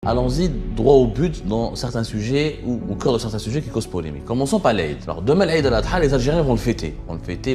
Allons-y droit au but dans certains sujets ou au cœur de certains sujets qui causent polémique. Commençons par l'Aïd. Alors demain l'Aïd al-Adha, les Algériens vont le fêter.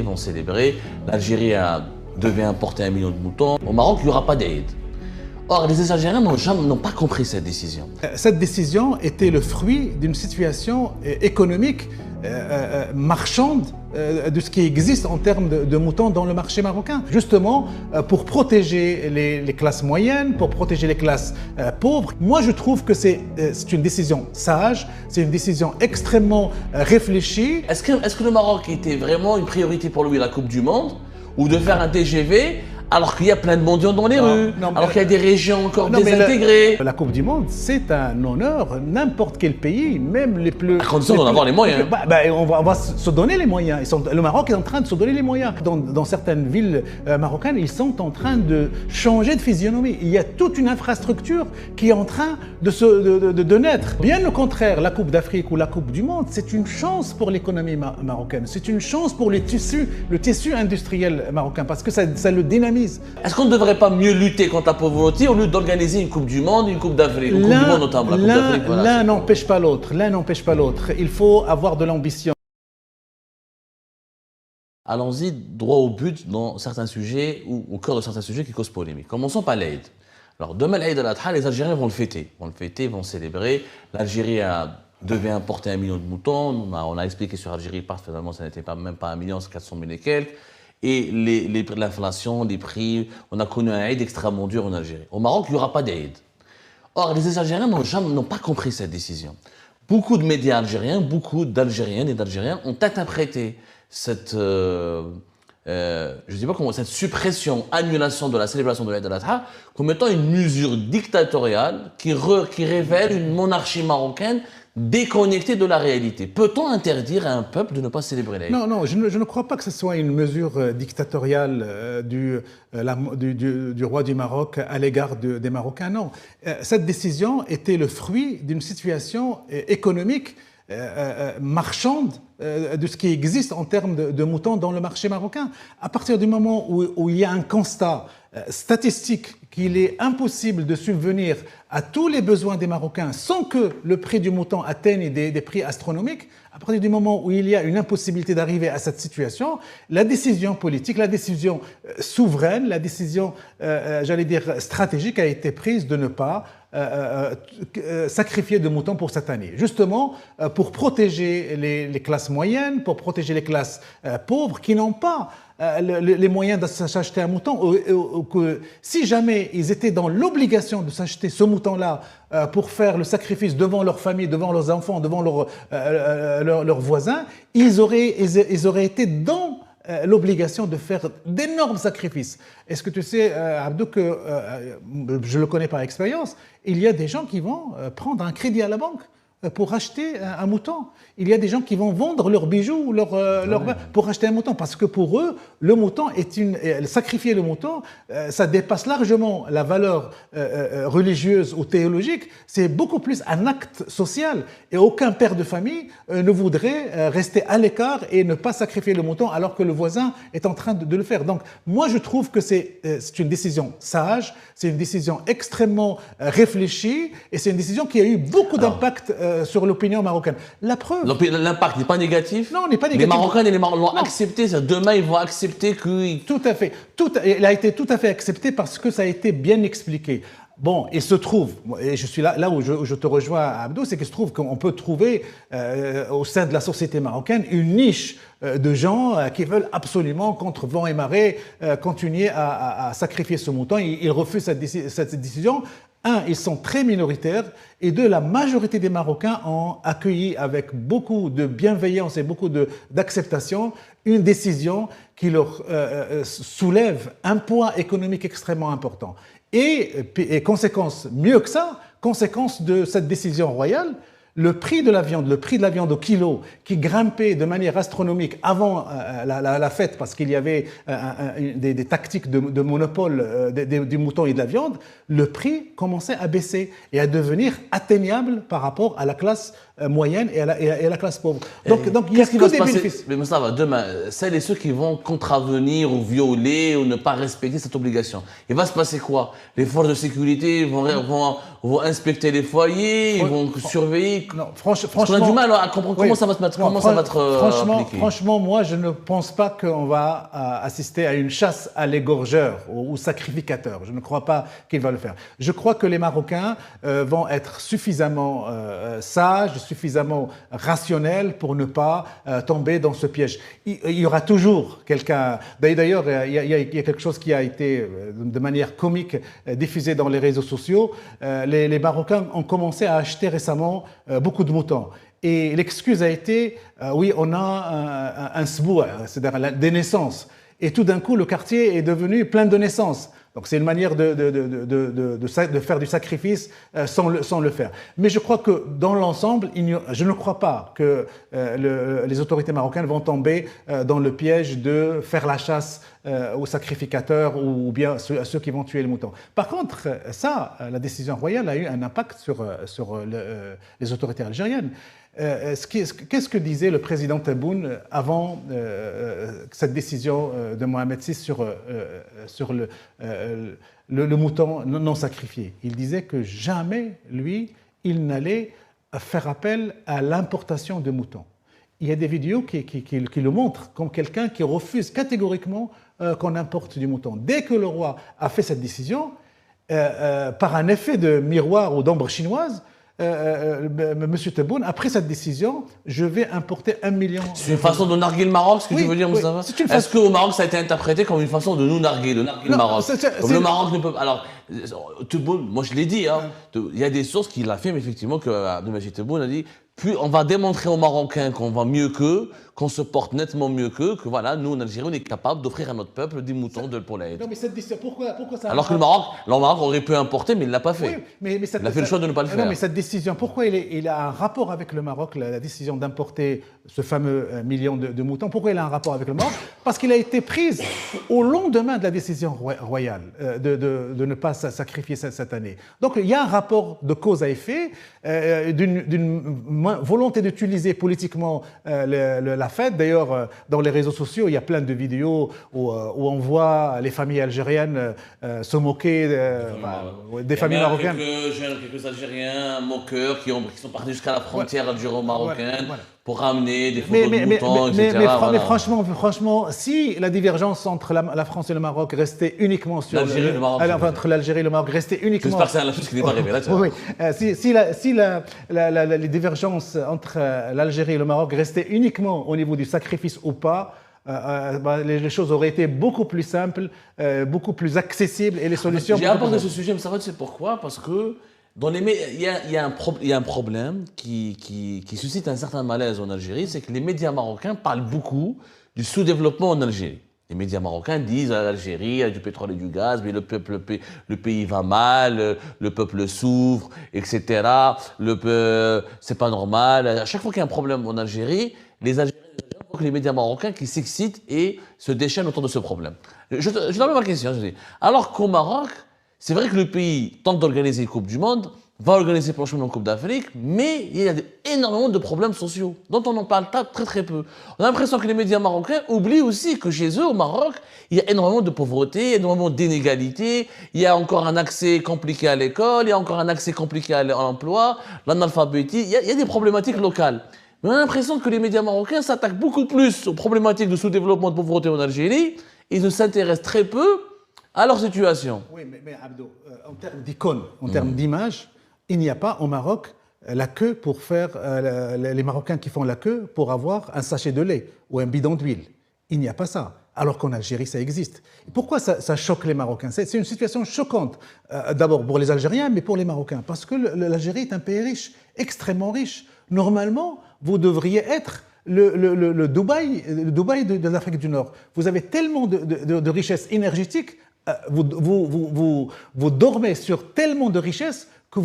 Vont célébrer. L'Algérie devait importer 1 million de moutons. Au Maroc, il n'y aura pas d'Aïd. Or, les Algériens n'ont pas compris cette décision. Cette décision était le fruit d'une situation économique marchande de ce qui existe en termes de moutons dans le marché marocain. Justement, pour protéger les classes moyennes, pour protéger les classes pauvres. Moi, je trouve que c'est une décision sage, c'est une décision extrêmement réfléchie. Est-ce que le Maroc était vraiment une priorité pour lui, la Coupe du Monde, ou de faire un TGV alors qu'il y a plein de mendiants dans les rues, alors qu'il y a des régions encore désintégrées? La Coupe du Monde, c'est un honneur. N'importe quel pays, même les plus... À condition d'en avoir les moyens. On va se donner les moyens. Le Maroc est en train de se donner les moyens. Dans certaines villes marocaines, ils sont en train de changer de physionomie. Il y a toute une infrastructure qui est en train de naître. Bien au contraire, la Coupe d'Afrique ou la Coupe du Monde, c'est une chance pour l'économie marocaine. C'est une chance pour le tissu industriel marocain, parce que ça le dynamise. Est-ce qu'on ne devrait pas mieux lutter contre la pauvreté au lieu d'organiser une Coupe du Monde, une Coupe d'Afrique, une Coupe du Monde notamment, la Coupe d'Afrique, voilà. L'un n'empêche pas l'autre. L'un n'empêche pas l'autre. Il faut avoir de l'ambition. Allons-y droit au but dans certains sujets ou au cœur de certains sujets qui causent polémique. Commençons par l'Aïd. Alors demain l'Aïd al-Adha, les Algériens vont le fêter. Vont célébrer. L'Algérie devait importer 1 million de moutons. On a expliqué sur Algérie parce que finalement ça n'était même pas 1 million, c'est 400 000 et quelques. Et les prix de l'inflation, les prix, on a connu un Aïd extrêmement dur en Algérie. Au Maroc, il n'y aura pas d'Aïd. Or, les Algériens n'ont pas compris cette décision. Beaucoup de médias algériens, beaucoup d'Algériennes et d'Algériens ont interprété cette, cette suppression, annulation de la célébration de l'Aïd al-Adha comme étant une mesure dictatoriale qui révèle une monarchie marocaine déconnecté de la réalité. Peut-on interdire à un peuple de ne pas célébrer l'Aïd? Non, je ne crois pas que ce soit une mesure dictatoriale du roi du Maroc à l'égard des Marocains. Non, cette décision était le fruit d'une situation économique marchande de ce qui existe en termes de moutons dans le marché marocain. À partir du moment où il y a un constat statistique qu'il est impossible de subvenir à tous les besoins des Marocains sans que le prix du mouton atteigne des prix astronomiques, à partir du moment où il y a une impossibilité d'arriver à cette situation, la décision politique, la décision souveraine, la décision, stratégique a été prise de ne pas sacrifier de moutons pour cette année. Justement, pour protéger les classes moyennes, pour protéger les classes pauvres qui n'ont pas les moyens de s'acheter un mouton, que si jamais ils étaient dans l'obligation de s'acheter ce mouton-là pour faire le sacrifice devant leur famille, devant leurs enfants, devant leurs voisins, ils auraient été dans l'obligation de faire d'énormes sacrifices. Est-ce que tu sais, Abdou, que je le connais par expérience, il y a des gens qui vont prendre un crédit à la banque pour acheter un mouton. Il y a des gens qui vont vendre leurs bijoux pour acheter un mouton, parce que pour eux, le mouton sacrifier le mouton, ça dépasse largement la valeur religieuse ou théologique. C'est beaucoup plus un acte social, et aucun père de famille ne voudrait rester à l'écart et ne pas sacrifier le mouton alors que le voisin est en train de le faire. Donc moi je trouve que c'est une décision sage, c'est une décision extrêmement réfléchie, et c'est une décision qui a eu beaucoup d'impact sur l'opinion marocaine. La preuve... L'impact n'est pas négatif? Non, n'est pas négatif. Les Marocains et les Marocains l'ont accepté, demain ils vont accepter que... Tout à fait. Il a été tout à fait accepté parce que ça a été bien expliqué. Bon, il se trouve, et je suis là où je te rejoins, Abdou, c'est qu'il se trouve qu'on peut trouver au sein de la société marocaine une niche de gens qui veulent absolument, contre vent et marée, continuer à sacrifier ce mouton. Ils refusent cette décision. Un, ils sont très minoritaires, et deux, la majorité des Marocains ont accueilli avec beaucoup de bienveillance et beaucoup d'acceptation une décision qui leur soulève un poids économique extrêmement important. Et conséquence, mieux que ça, conséquence de cette décision royale, le prix de la viande au kilo qui grimpait de manière astronomique avant la fête, parce qu'il y avait des tactiques de monopole du mouton et de la viande, le prix commençait à baisser et à devenir atteignable par rapport à la classe moyenne et à la classe pauvre. Donc il n'y a Qu'est-ce qui que va se des passer bénéfices. mais ça va, demain, celles et ceux qui vont contravenir ou violer ou ne pas respecter cette obligation, il va se passer quoi? Les forces de sécurité vont inspecter les foyers, ils vont surveiller. Non, Parce qu'on franchement, a du mal à comprendre comment ça va se mettre, non, comment ça va être appliqué. franchement, moi, je ne pense pas qu'on va assister à une chasse à l'égorgeur ou au sacrificateur. Je ne crois pas qu'il va le faire. Je crois que les Marocains vont être suffisamment sages, suffisamment rationnels pour ne pas tomber dans ce piège. Il y aura toujours quelqu'un. D'ailleurs, il y a quelque chose qui a été de manière comique diffusé dans les réseaux sociaux. Les Marocains ont commencé à acheter récemment beaucoup de moutons. Et l'excuse a été, oui, on a un sboua, c'est-à-dire des naissances. Et tout d'un coup, le quartier est devenu plein de naissances. Donc c'est une manière de faire du sacrifice sans le faire. Mais je crois que dans l'ensemble, je ne crois pas que les autorités marocaines vont tomber dans le piège de faire la chasse aux sacrificateurs ou bien à ceux qui vont tuer le mouton. Par contre, la décision royale a eu un impact sur les autorités algériennes. Qu'est-ce que disait le président Tebboune avant cette décision de Mohamed VI sur le mouton non sacrifié? Il disait que jamais, lui, il n'allait faire appel à l'importation de moutons. Il y a des vidéos qui le montrent comme quelqu'un qui refuse catégoriquement qu'on importe du mouton. Dès que le roi a fait cette décision, par un effet de miroir ou d'ombre chinoise, Monsieur Tebboune, après cette décision, je vais importer 1 million. C'est une façon de narguer le Maroc, ce que tu veux dire, Moustapha? Est-ce qu'au Maroc, ça a été interprété comme une façon de nous narguer, le Maroc? Comme le Maroc ne peut pas. Alors, Tebboune, moi je l'ai dit, hein, il y a des sources qui l'affirment effectivement que Abdelmajid Tebboune a dit. Puis on va démontrer aux Marocains qu'on va mieux qu'eux, qu'on se porte nettement mieux qu'eux, que voilà, nous en Algérie, on est capable d'offrir à notre peuple des moutons de poulet. Non, mais cette décision, pourquoi ça? Alors que le Maroc aurait pu importer, mais il ne l'a pas fait. Oui, il a fait le choix de ne pas le faire. Non, mais cette décision, pourquoi il a un rapport avec le Maroc, la décision d'importer ce fameux million de moutons? Pourquoi il a un rapport avec le Maroc? Parce qu'il a été prise au lendemain de la décision royale de ne pas sacrifier cette année. Donc il y a un rapport de cause à effet d'une volonté d'utiliser politiquement la fête. D'ailleurs, dans les réseaux sociaux, il y a plein de vidéos où on voit les familles algériennes se moquer des familles marocaines. Quelques Algériens moqueurs qui sont partis jusqu'à la frontière algéro-marocaine pour ramener des photos de moutons, etc. Mais franchement, si la divergence entre la France et le Maroc restait uniquement sur l'Algérie et le Maroc, entre l'Algérie et le Maroc restait uniquement. J'espère que c'est la chose qui n'est pas arrivée là. Oui. Si les divergences entre l'Algérie et le Maroc restaient uniquement au niveau du sacrifice ou pas, les choses auraient été beaucoup plus simples, beaucoup plus accessibles et les solutions. J'ai abordé ce sujet, mais ça va, tu sais pourquoi? Parce que il y a un problème qui suscite un certain malaise en Algérie, c'est que les médias marocains parlent beaucoup du sous-développement en Algérie. Les médias marocains disent à l'Algérie, il y a du pétrole et du gaz, mais le pays va mal, le peuple souffre, etc. C'est pas normal. À chaque fois qu'il y a un problème en Algérie, les Algériens voient que les médias marocains qui s'excitent et se déchaînent autour de ce problème. Je te mets ma question. Je dis, alors qu'au Maroc, c'est vrai que le pays tente d'organiser une Coupe du Monde, va organiser prochainement une Coupe d'Afrique, mais il y a énormément de problèmes sociaux dont on en parle très très peu. On a l'impression que les médias marocains oublient aussi que chez eux, au Maroc, il y a énormément de pauvreté, énormément d'inégalités, il y a encore un accès compliqué à l'école, il y a encore un accès compliqué à l'emploi, l'analphabétisme, il y a des problématiques locales. Mais on a l'impression que les médias marocains s'attaquent beaucoup plus aux problématiques de sous-développement de pauvreté en Algérie, ils ne s'intéressent très peu à leur situation. Oui, mais Abdo, en termes d'icônes, en termes d'image, il n'y a pas au Maroc la queue pour faire, les Marocains qui font la queue pour avoir un sachet de lait ou un bidon d'huile. Il n'y a pas ça, alors qu'en Algérie, ça existe. Pourquoi ça choque les Marocains? C'est une situation choquante, d'abord pour les Algériens, mais pour les Marocains, parce que l'Algérie est un pays riche, extrêmement riche. Normalement, vous devriez être le Dubaï de l'Afrique du Nord. Vous avez tellement de richesses énergétiques, vous dormez sur tellement de richesses que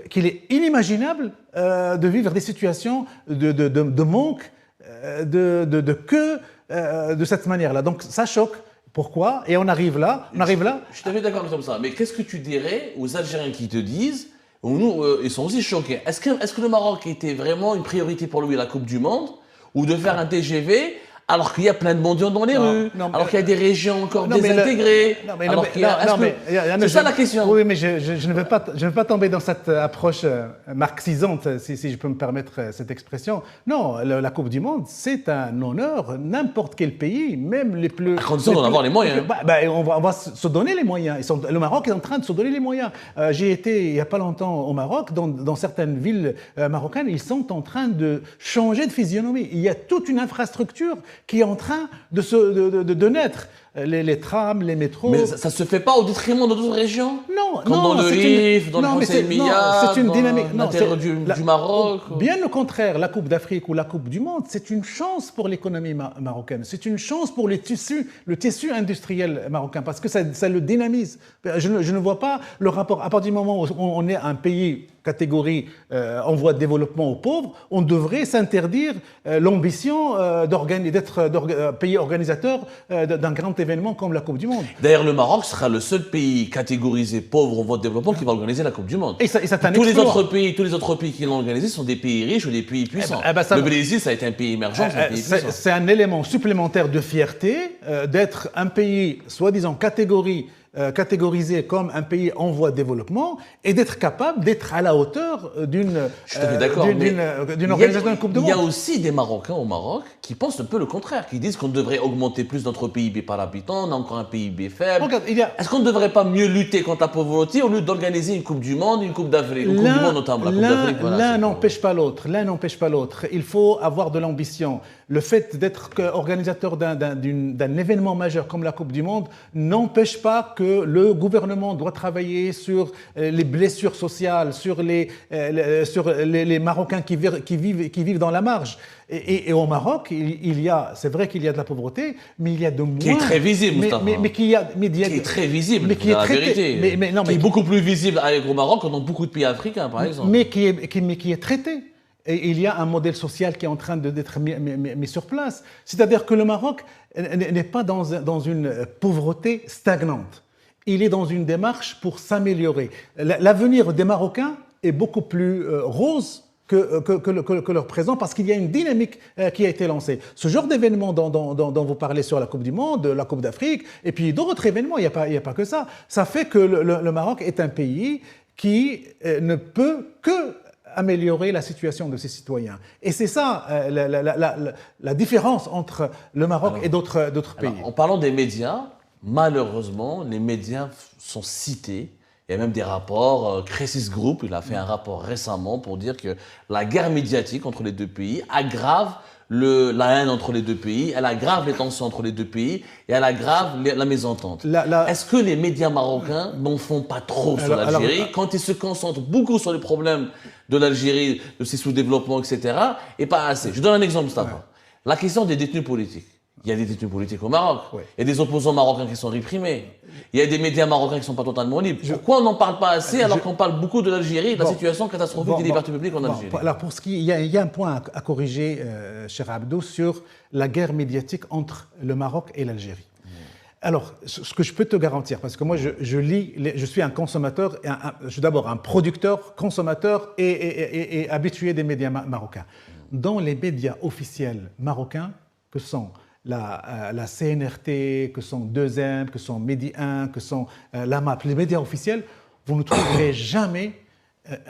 qu'il est inimaginable de vivre des situations de manque, de queue, de cette manière-là. Donc ça choque. Pourquoi? Et on arrive là. Je suis tout à fait d'accord avec ça. Mais qu'est-ce que tu dirais aux Algériens qui te disent, Nous, ils sont aussi choqués. Est-ce que le Maroc était vraiment une priorité pour lui, la Coupe du Monde, ou de faire un TGV alors qu'il y a plein de mendiants dans les rues, alors qu'il y a des régions encore désintégrées. C'est ça la question. Oui, mais je ne veux pas tomber dans cette approche marxisante, si je peux me permettre cette expression. Non, la Coupe du Monde, c'est un honneur. N'importe quel pays, même les plus... À condition d'en avoir les moyens. On va se donner les moyens. Le Maroc est en train de se donner les moyens. J'ai été il n'y a pas longtemps au Maroc, dans certaines villes marocaines, ils sont en train de changer de physionomie. Il y a toute une infrastructure qui est en train de naître. Les trams, les métros. Mais ça ne se fait pas au détriment d'autres régions? Non, comme dans le Rif, dans le Conseil Mia, c'est une dynamique. Dans l'intérieur du Maroc. Bien au contraire, la Coupe d'Afrique ou la Coupe du Monde, c'est une chance pour l'économie marocaine. C'est une chance pour le tissu industriel marocain, parce que ça le dynamise. Je ne vois pas le rapport. À partir du moment où on est un pays catégorie en voie de développement aux pauvres, on devrait s'interdire l'ambition d'être pays organisateur d'un grand événement comme la Coupe du Monde. D'ailleurs, le Maroc sera le seul pays catégorisé pauvre en voie de développement qui va organiser la Coupe du Monde. Et ça tous les autres pays qui l'ont organisé sont des pays riches ou des pays puissants. Le Brésil, ça a été un pays émergent, c'est un pays puissant. C'est un élément supplémentaire de fierté d'être un pays, soi-disant catégorisé comme un pays en voie de développement et d'être capable d'être à la hauteur d'une organisation de Coupe du Monde. Il y a aussi des Marocains au Maroc qui pensent un peu le contraire, qui disent qu'on devrait augmenter plus notre PIB par habitant, on a encore un PIB faible. Est-ce qu'on ne devrait pas mieux lutter contre la pauvreté au lieu d'organiser une Coupe du Monde, une Coupe d'Afrique, une Coupe du Monde notamment, la Coupe d'Afrique? L'un n'empêche pas l'autre. L'un n'empêche pas l'autre. Il faut avoir de l'ambition. Le fait d'être organisateur d'un événement majeur comme la Coupe du Monde n'empêche pas que le gouvernement doit travailler sur les blessures sociales, sur les Marocains qui vivent dans la marge. Et au Maroc, c'est vrai qu'il y a de la pauvreté, mais il y a de moins... Qui est très visible, qui est très visible, qui est la vérité. Qui est beaucoup plus visible au Maroc que dans beaucoup de pays africains, par exemple. Mais qui est traité. Et il y a un modèle social qui est en train d'être mis sur place. C'est-à-dire que le Maroc n'est pas dans une pauvreté stagnante. Il est dans une démarche pour s'améliorer. L'avenir des Marocains est beaucoup plus rose que leur présent, parce qu'il y a une dynamique qui a été lancée. Ce genre d'événement dont vous parlez sur la Coupe du Monde, la Coupe d'Afrique, et puis d'autres événements, il n'y a pas que ça. Ça fait que le Maroc est un pays qui ne peut que améliorer la situation de ses citoyens. Et c'est ça la différence entre le Maroc et d'autres pays. En parlant des médias, malheureusement, les médias sont cités. Il y a même des rapports. Crisis Group, il a fait un rapport récemment pour dire que la guerre médiatique entre les deux pays aggrave la haine entre les deux pays, elle aggrave les tensions entre les deux pays et elle aggrave la mésentente. Est-ce que les médias marocains n'en font pas trop sur l'Algérie quand ils se concentrent beaucoup sur les problèmes de l'Algérie, de ses sous-développements, etc. et pas assez? Je donne un exemple, Mustafa. La question des détenus politiques. Il y a des détenus politiques au Maroc. Il y a des opposants marocains qui sont réprimés. Il y a des médias marocains qui ne sont pas totalement libres. Pourquoi on n'en parle pas assez alors qu'on parle beaucoup de l'Algérie et de la situation catastrophique des libertés publiques en Algérie? Alors il y a un point à corriger, cher Abdou, sur la guerre médiatique entre le Maroc et l'Algérie. Alors, ce que je peux te garantir, parce que moi je suis un consommateur, je suis d'abord un producteur, consommateur et habitué des médias marocains. Dans les médias officiels marocains, que sont la CNRT, que sont 2M, que sont Medi 1, que sont la MAP, les médias officiels, vous ne trouverez jamais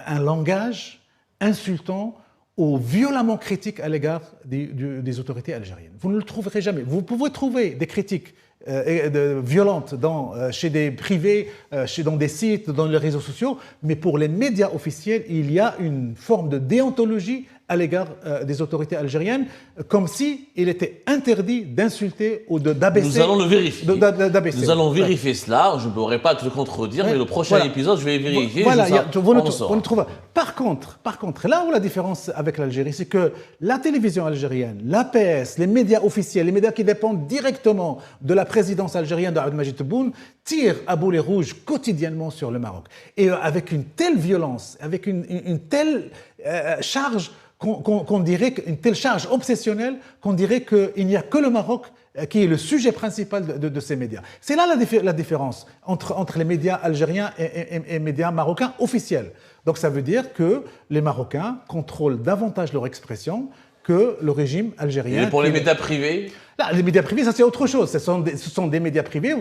un langage insultant ou violemment critique à l'égard des autorités algériennes. Vous ne le trouverez jamais. Vous pouvez trouver des critiques violentes chez des privés, dans des sites, dans les réseaux sociaux, mais pour les médias officiels, il y a une forme de déontologie à l'égard des autorités algériennes, comme si il était interdit d'insulter ou d'abaisser. Nous allons le vérifier. Nous allons vérifier cela. Je ne pourrais pas te contredire, mais le prochain épisode, je vais vérifier. Par contre, là où la différence avec l'Algérie, c'est que la télévision algérienne, l'APS, les médias officiels, les médias qui dépendent directement de la présidence algérienne de Abdelmadjid Tebboune, tirent à boulet rouge quotidiennement sur le Maroc. Et avec une telle violence, avec une telle charge, qu'on dirait une telle charge obsessionnelle qu'on dirait qu'il n'y a que le Maroc qui est le sujet principal de ces médias. C'est là la différence entre les médias algériens et médias marocains officiels. Donc ça veut dire que les Marocains contrôlent davantage leur expression que le régime algérien. Et pour les médias privés? Là, les médias privés, ça c'est autre chose. Ce sont des médias privés.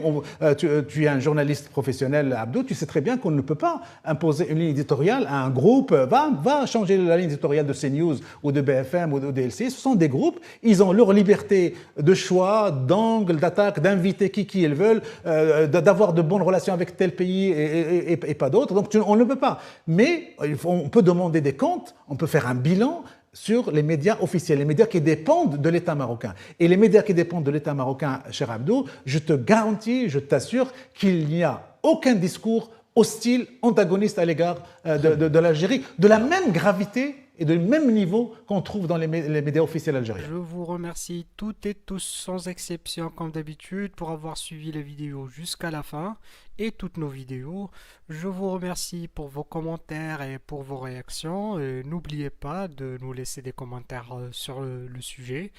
Tu es un journaliste professionnel, Abdou, tu sais très bien qu'on ne peut pas imposer une ligne éditoriale à un groupe. Va changer la ligne éditoriale de CNews ou de BFM ou de LCI. Ce sont des groupes, ils ont leur liberté de choix, d'angle, d'attaque, d'inviter qui ils veulent, d'avoir de bonnes relations avec tel pays et pas d'autres. Donc on ne peut pas. Mais on peut demander des comptes, on peut faire un bilan sur les médias officiels, les médias qui dépendent de l'État marocain. Et les médias qui dépendent de l'État marocain, cher Abdou, je te garantis, je t'assure qu'il n'y a aucun discours hostile, antagoniste à l'égard de l'Algérie, de la même gravité et du même niveau qu'on trouve dans les médias officiels algériens. Je vous remercie toutes et tous sans exception comme d'habitude pour avoir suivi les vidéos jusqu'à la fin et toutes nos vidéos. Je vous remercie pour vos commentaires et pour vos réactions. N'oubliez pas de nous laisser des commentaires sur le sujet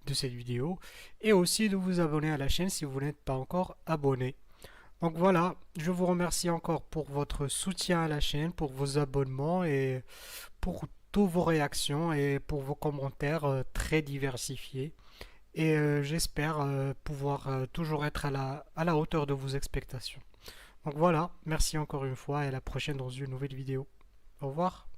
de cette vidéo et aussi de vous abonner à la chaîne si vous n'êtes pas encore abonné. Donc voilà, je vous remercie encore pour votre soutien à la chaîne, pour vos abonnements et pour toutes vos réactions et pour vos commentaires très diversifiés. Et j'espère pouvoir toujours être à la hauteur de vos expectations. Donc voilà, merci encore une fois et à la prochaine dans une nouvelle vidéo. Au revoir.